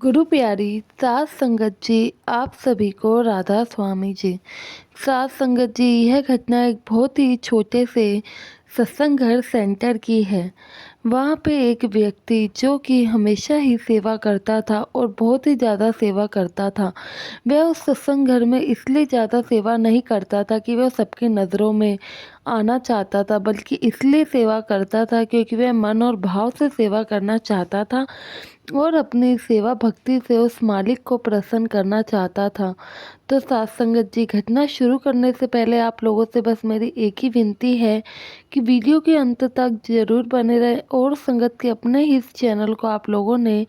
गुरु प्यारी सात संगत जी, आप सभी को राधा स्वामी जी। सात संगत जी, यह घटना एक बहुत ही छोटे से सत्संग घर सेंटर की है। वहाँ पे एक व्यक्ति जो कि हमेशा ही सेवा करता था और बहुत ही ज़्यादा सेवा करता था। वह उस सत्संग घर में इसलिए ज़्यादा सेवा नहीं करता था कि वह सबकी नज़रों में आना चाहता था, बल्कि इसलिए सेवा करता था क्योंकि वह मन और भाव से सेवा करना चाहता था और अपनी सेवा भक्ति से उस मालिक को प्रसन्न करना चाहता था। तो सात संगत जी, घटना शुरू करने से पहले आप लोगों से बस मेरी एक ही विनती है कि वीडियो के अंत तक ज़रूर बने रहें और संगत के अपने ही इस चैनल को आप लोगों ने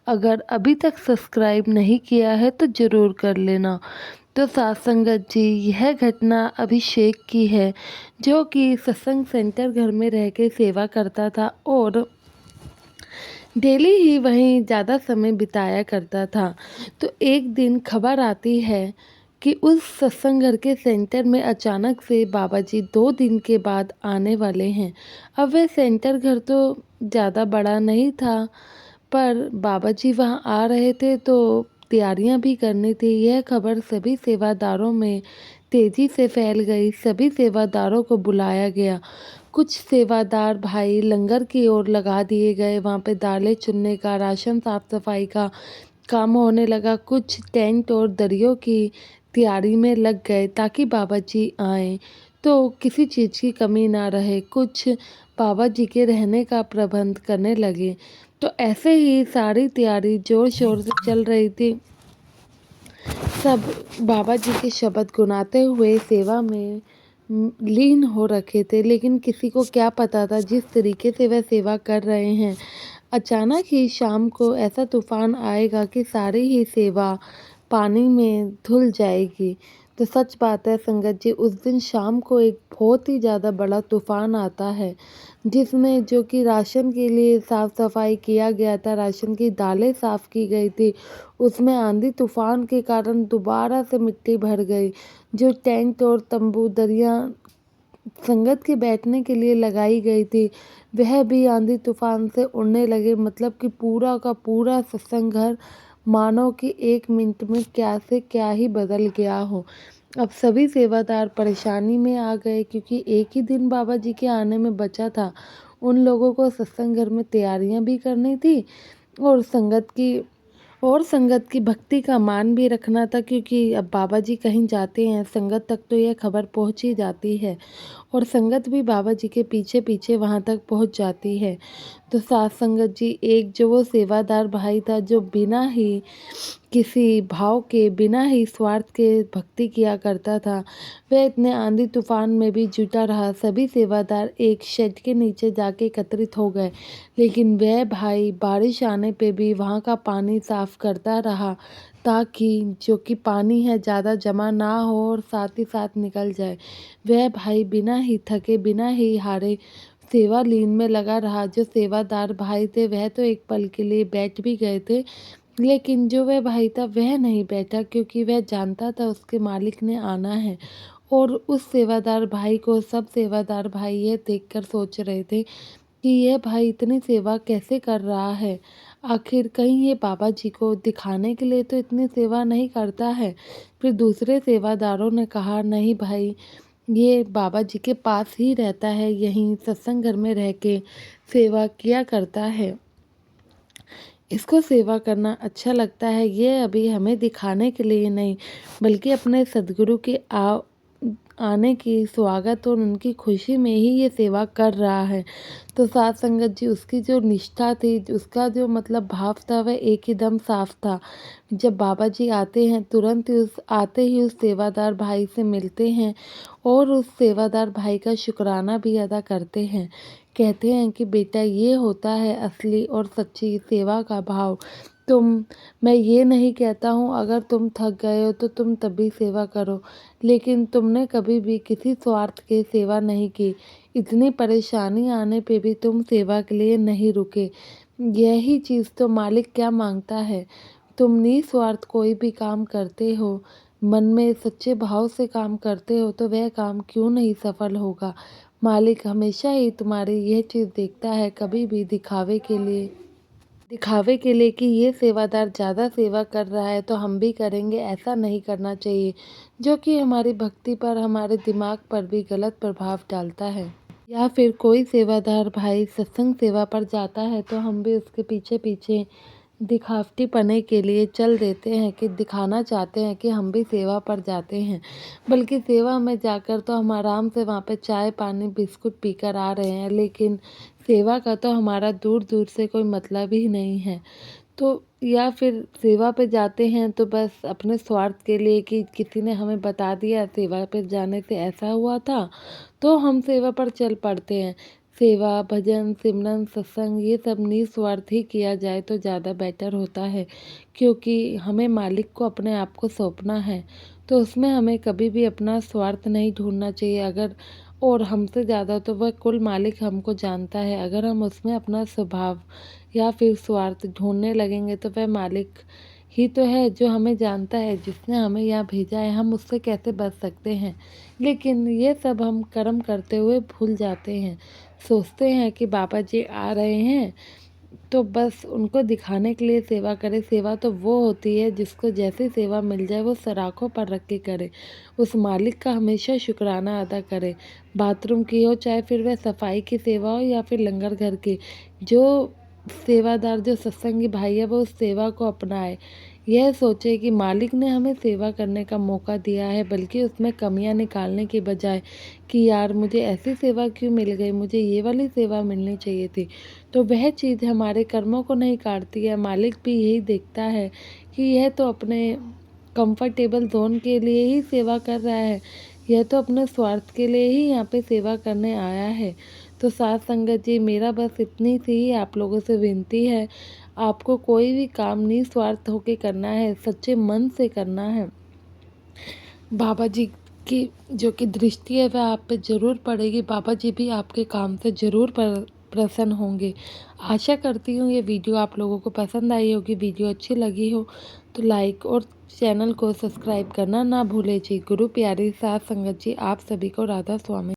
अगर अभी तक सब्सक्राइब नहीं किया है तो ज़रूर कर लेना। तो सात संगत जी, यह घटना अभिषेक की है जो कि सत्संग सेंटर घर में रह के सेवा करता था और डेली ही वहीं ज़्यादा समय बिताया करता था। तो एक दिन खबर आती है कि उस सत्संग घर के सेंटर में अचानक से बाबा जी 2 दिन के बाद आने वाले हैं। अब वह सेंटर घर तो ज़्यादा बड़ा नहीं था, पर बाबा जी वहाँ आ रहे थे तो तैयारियाँ भी करनी थी। यह खबर सभी सेवादारों में तेज़ी से फैल गई। सभी सेवादारों को बुलाया गया। कुछ सेवादार भाई लंगर की ओर लगा दिए गए। वहाँ पे दालें चुनने का, राशन साफ सफाई का काम होने लगा। कुछ टेंट और दरियों की तैयारी में लग गए ताकि बाबा जी आएँ तो किसी चीज़ की कमी ना रहे। कुछ बाबा जी के रहने का प्रबंध करने लगे। तो ऐसे ही सारी तैयारी ज़ोर शोर से चल रही थी। सब बाबा जी के शब्द गुनाते हुए सेवा में लीन हो रखे थे, लेकिन किसी को क्या पता था जिस तरीके से वह सेवा कर रहे हैं, अचानक ही शाम को ऐसा तूफान आएगा कि सारी ही सेवा पानी में धुल जाएगी। तो सच बात है संगत जी, उस दिन शाम को एक बहुत ही ज़्यादा बड़ा तूफान आता है, जिसमें जो कि राशन के लिए साफ़ सफाई किया गया था, राशन की दालें साफ़ की गई थी, उसमें आंधी तूफान के कारण दोबारा से मिट्टी भर गई। जो टेंट और तंबू दरिया संगत के बैठने के लिए लगाई गई थी, वह भी आंधी तूफान से उड़ने लगे। मतलब कि पूरा का पूरा सत्संग घर मानो कि 1 मिनट में क्या से क्या ही बदल गया हो। अब सभी सेवादार परेशानी में आ गए क्योंकि एक ही दिन बाबा जी के आने में बचा था। उन लोगों को सत्संग घर में तैयारियां भी करनी थी और संगत की भक्ति का मान भी रखना था, क्योंकि अब बाबा जी कहीं जाते हैं संगत तक तो यह खबर पहुंच ही जाती है और संगत भी बाबा जी के पीछे पीछे वहां तक पहुंच जाती है। तो सात संगत जी, एक जो वो सेवादार भाई था जो बिना ही किसी भाव के, बिना ही स्वार्थ के भक्ति किया करता था, वह इतने आंधी तूफान में भी जुटा रहा। सभी सेवादार एक शेड के नीचे जाके एकत्रित हो गए, लेकिन वह भाई बारिश आने पे भी वहाँ का पानी साफ करता रहा ताकि जो कि पानी है ज़्यादा जमा ना हो और साथ ही साथ निकल जाए। वह भाई बिना ही थके, बिना ही हारे सेवा लीन में लगा रहा। जो सेवादार भाई थे वह तो एक पल के लिए बैठ भी गए थे, लेकिन जो वह भाई था वह नहीं बैठा, क्योंकि वह जानता था उसके मालिक ने आना है। और उस सेवादार भाई को सब सेवादार भाई ये देखकर सोच रहे थे कि यह भाई इतनी सेवा कैसे कर रहा है। आखिर कहीं ये बाबा जी को दिखाने के लिए तो इतनी सेवा नहीं करता है। फिर दूसरे सेवादारों ने कहा, नहीं भाई, ये बाबा जी के पास ही रहता है, यहीं सत्संग घर में रह के सेवा किया करता है, इसको सेवा करना अच्छा लगता है। ये अभी हमें दिखाने के लिए नहीं, बल्कि अपने सद्गुरु के आने की स्वागत और उनकी खुशी में ही ये सेवा कर रहा है। तो सात संगत जी, उसकी जो निष्ठा थी, उसका जो मतलब भाव था, वह एक ही दम साफ था। जब बाबा जी आते हैं तुरंत ही आते ही उस सेवादार भाई से मिलते हैं और उस सेवादार भाई का शुक्राना भी अदा करते हैं। कहते हैं कि बेटा, ये होता है असली और सच्ची सेवा का भाव। मैं ये नहीं कहता हूँ अगर तुम थक गए हो तो तुम तभी सेवा करो, लेकिन तुमने कभी भी किसी स्वार्थ के सेवा नहीं की। इतनी परेशानी आने पे भी तुम सेवा के लिए नहीं रुके। यही चीज़ तो मालिक क्या मांगता है। तुम निस्वार्थ कोई भी काम करते हो, मन में सच्चे भाव से काम करते हो, तो वह काम क्यों नहीं सफल होगा। मालिक हमेशा ही तुम्हारी यह चीज़ देखता है, कभी भी दिखावे के लिए दिखावे के लिए कि ये सेवादार ज़्यादा सेवा कर रहा है तो हम भी करेंगे, ऐसा नहीं करना चाहिए, जो कि हमारी भक्ति पर, हमारे दिमाग पर भी गलत प्रभाव डालता है। या फिर कोई सेवादार भाई सत्संग सेवा पर जाता है तो हम भी उसके पीछे पीछे दिखावटी पने के लिए चल देते हैं कि दिखाना चाहते हैं कि हम भी सेवा पर जाते हैं, बल्कि सेवा में जाकर तो हम आराम से वहाँ पे चाय पानी बिस्कुट पीकर आ रहे हैं, लेकिन सेवा का तो हमारा दूर दूर से कोई मतलब ही नहीं है। तो या फिर सेवा पे जाते हैं तो बस अपने स्वार्थ के लिए कि किसी ने हमें बता दिया सेवा पे जाने से ऐसा हुआ था, तो हम सेवा पर चल पड़ते हैं। सेवा, भजन, सिमरन, सत्संग ये सब निस्वार्थ ही किया जाए तो ज़्यादा बेटर होता है, क्योंकि हमें मालिक को अपने आप को सौंपना है, तो उसमें हमें कभी भी अपना स्वार्थ नहीं ढूँढना चाहिए। अगर और हमसे ज़्यादा तो वह कुल मालिक हमको जानता है, अगर हम उसमें अपना स्वभाव या फिर स्वार्थ ढूँढने लगेंगे तो वह मालिक ही तो है जो हमें जानता है, जिसने हमें यहाँ भेजा है, हम उससे कैसे बच सकते हैं। लेकिन ये सब हम कर्म करते हुए भूल जाते हैं, सोचते हैं कि बाबा जी आ रहे हैं तो बस उनको दिखाने के लिए सेवा करें। सेवा तो वो होती है जिसको जैसी सेवा मिल जाए वो सराखों पर रख के करे, उस मालिक का हमेशा शुक्राना अदा करे। बाथरूम की हो, चाहे फिर वह सफाई की सेवा हो या फिर लंगर घर की, जो सेवादार जो सत्संगी भाई है वो उस सेवा को अपनाए। यह सोचे कि मालिक ने हमें सेवा करने का मौका दिया है, बल्कि उसमें कमियां निकालने के बजाय कि यार मुझे ऐसी सेवा क्यों मिल गई, मुझे ये वाली सेवा मिलनी चाहिए थी, तो वह चीज़ हमारे कर्मों को नहीं काटती है। मालिक भी यही देखता है कि यह तो अपने कंफर्टेबल जोन के लिए ही सेवा कर रहा है, यह तो अपने स्वार्थ के लिए ही यहाँ पे सेवा करने आया है। तो साथ संगत जी, मेरा बस इतनी सी ही आप लोगों से विनती है, आपको कोई भी काम निस्वार्थ होके करना है, सच्चे मन से करना है। बाबा जी की जो कि दृष्टि है वह आप पे ज़रूर पड़ेगी, बाबा जी भी आपके काम से ज़रूर प्रसन्न होंगे। आशा करती हूँ ये वीडियो आप लोगों को पसंद आई होगी। वीडियो अच्छी लगी हो तो लाइक और चैनल को सब्सक्राइब करना ना भूले जी। गुरु प्यारी साथ संगत जी, आप सभी को राधा स्वामी।